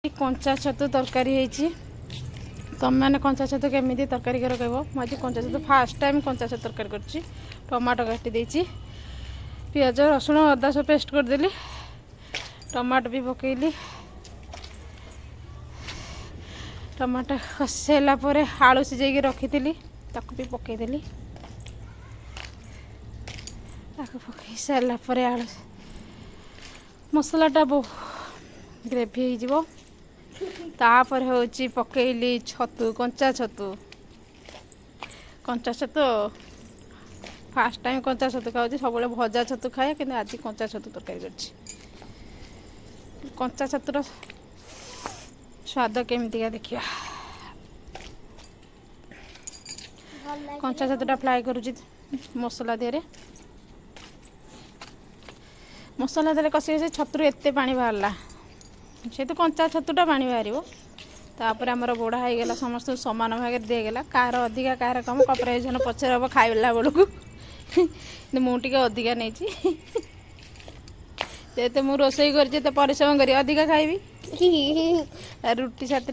कंचा छतु तरकारी तुम मैंने कंचा छतु केमी तरकारी कर कह मुझे कंचा छतु फास्ट टाइम कंचा छतु तरकारी कर टमाटो काटी देची पियाज रसुण अदा सब पेस्ट करदेली टमाटो भी पकईली टमाटो कषि सारापर आलू सीझे रखी ताकू भी पकईदेली पकई सारापर आलू मसलाटा बहुत ग्रेवी हो तापर हूँ पकईली छतु कंचा छतु फास्ट टाइम कंचा छतु खाऊँ सब भजा छतु खाए कि आज कंचा छतु तरकारी कर कंचा छतुर स्वाद केमितिका देखिया कंचा छतुटा फ्राए करुँची मसला देहरे मसला देले कषि कषि छतुर एते पानी बाहरला से तो कंचा छतुटा पानी बाहर तापर आमर बोड़ा होगला समस्त समान भाग दिगला कार अधिका कार कम कंपेरिजन पचर हम खाइला बेलू मुझे अधिका नहीं तो मुझे रोसई कर परिश्रम कर अधिका खाइबी रुटी साथ